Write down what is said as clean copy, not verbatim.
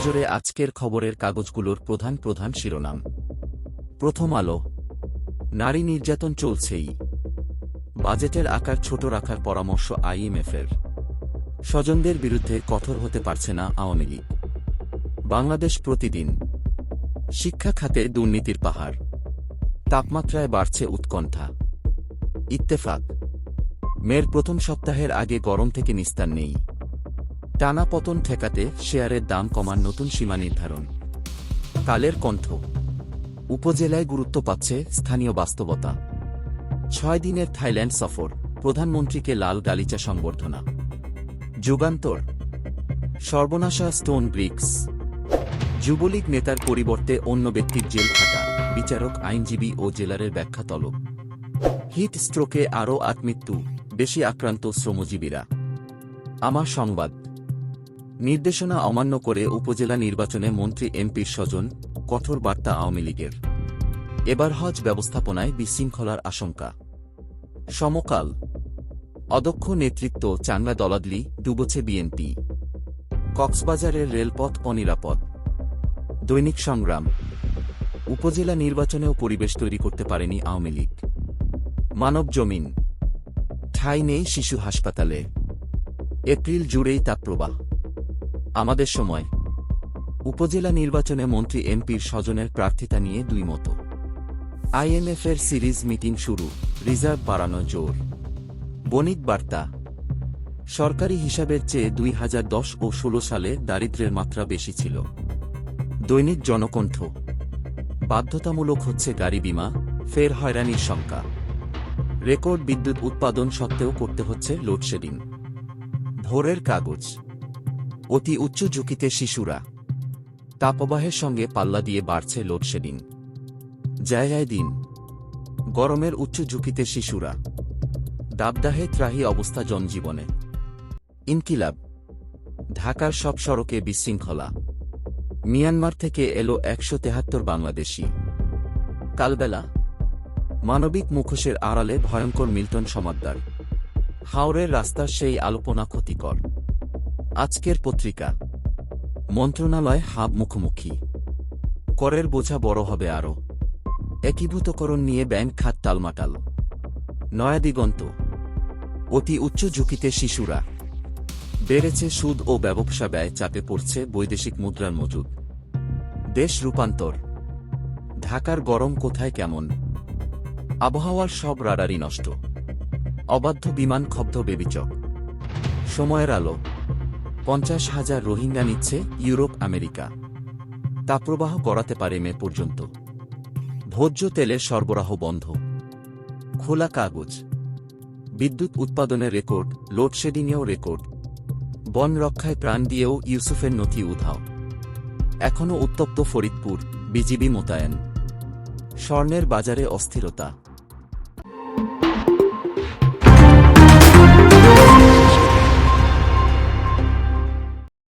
নজরে আজকের খবরের কাগজগুলোর প্রধান প্রধান শিরোনাম। প্রথম আলো। নারী নির্যাতন চলছেই, বাজেটের আকার ছোট রাখার পরামর্শ আইএমএফের। স্বজনদের বিরুদ্ধে কঠোর হতে পারছে না আওয়ামী লীগ। বাংলাদেশ প্রতিদিন। শিক্ষা খাতে দুর্নীতির পাহাড়, তাপমাত্রায় বাড়ছে উৎকণ্ঠা। ইত্তেফাক। মের প্রথম সপ্তাহের আগে গরম থেকে নিস্তার নেই, টানা পতন ঠেকাতে শেয়ারের দাম কমার নতুন সীমা নির্ধারণ। কালের কণ্ঠ। উপজেলায় গুরুত্ব পাচ্ছে স্থানীয় বাস্তবতা। 6 দিনের থাইল্যান্ড সফর, প্রধানমন্ত্রীকে লাল গালিচা সংবর্ধনা। যুগান্তর। সর্বনাশা স্টোন ব্রিক্স, যুবলীগ নেতার পরিবর্তে অন্য ব্যক্তির জেল খাটা, বিচারক আইনজীবী ও জেলারের ব্যাখ্যা তলব। হিট স্ট্রোকে আরও 8 মৃত্যু, বেশি আক্রান্ত শ্রমজীবীরা। আমার সংবাদ। নির্দেশনা অমান্য করে উপজেলা নির্বাচনে মন্ত্রী এমপির স্বজন, কঠোর বার্তা আওয়ামী লীগের। এবার হজ ব্যবস্থাপনায় বিশৃঙ্খলার আশঙ্কা। সমকাল। অদক্ষ নেতৃত্ব, চাঙ্গা দলাদলি, ডুবছে বিএনপি। কক্সবাজারের রেলপথ অনিরাপদ। দৈনিক সংগ্রাম। উপজেলা নির্বাচনেও পরিবেশ তৈরি করতে পারেনি আওয়ামী লীগ। মানব জমিন। ঠাঁই নেই শিশু হাসপাতালে, এপ্রিল জুড়েই তাপপ্রবাহ। আমাদের সময়। উপজেলা নির্বাচনে মন্ত্রী এমপির স্বজনের প্রার্থিতা নিয়ে দুই মত। আইএমএফের সিরিজ মিটিং শুরু, রিজার্ভ বাড়ানো জোর। বণিক বার্তা। সরকারি হিসাবের চেয়ে 2010 ও 16 সালে দারিদ্র্যের মাত্রা বেশি ছিল। দৈনিক জনকণ্ঠ। বাধ্যতামূলক হচ্ছে গাড়ি বিমা, ফের হয়রানির শঙ্কা। রেকর্ড বিদ্যুৎ উৎপাদন সত্ত্বেও করতে হচ্ছে লোডশেডিং। ভোরের কাগজ। অতি উচ্চ ঝুঁকিতে শিশুরা, তাপপ্রবাহের সঙ্গে পাল্লা দিয়ে বাড়ছে লোডশেডিং। জায়গায় দিন। গরমের উচ্চ ঝুঁকিতে শিশুরা, দাবদাহে ত্রাহি অবস্থা জনজীবনে। ইনকিলাব। ঢাকার সব সড়কে বিশৃঙ্খলা, মিয়ানমার থেকে এলো 173 বাংলাদেশি। কালবেলা। মানবিক মুখোশের আড়ালে ভয়ঙ্কর মিল্টন সমাদ্দার। হাওরের রাস্তার সেই আলোপনা ক্ষতিকর। আজকের পত্রিকা। মন্ত্রণালয় হাব মুখোমুখি, করের বোঝা বড় হবে আরও। একীভূতকরণ নিয়ে ব্যাংক খাত টালমাটাল। নয়াদিগন্ত। অতি উচ্চ ঝুঁকিতে শিশুরা, বেড়েছে সুদ ও ব্যবসা ব্যয়, চাপে পড়ছে বৈদেশিক মুদ্রার মজুদ। দেশ রূপান্তর। ঢাকার গরম কোথায় কেমন, আবহাওয়ার সব রাডারই নষ্ট। অবাধ্য বিমান ক্ষব্ধ বেবিচক। সময়ের আলো। 50,000 রোহিঙ্গা নিচ্ছে ইউরোপ আমেরিকা, তাপপ্রবাহ গড়াতে পারে মে পর্যন্ত। ভোজ্য তেলের সরবরাহ বন্ধ। খোলা কাগজ। বিদ্যুৎ উৎপাদনের রেকর্ড, লোডশেডিংয়েও রেকর্ড। বন রক্ষায় প্রাণ দিয়েও ইউসুফের নথি উধাও। এখনও উত্তপ্ত ফরিদপুর, বিজিবি মোতায়েন। স্বর্ণের বাজারে অস্থিরতা।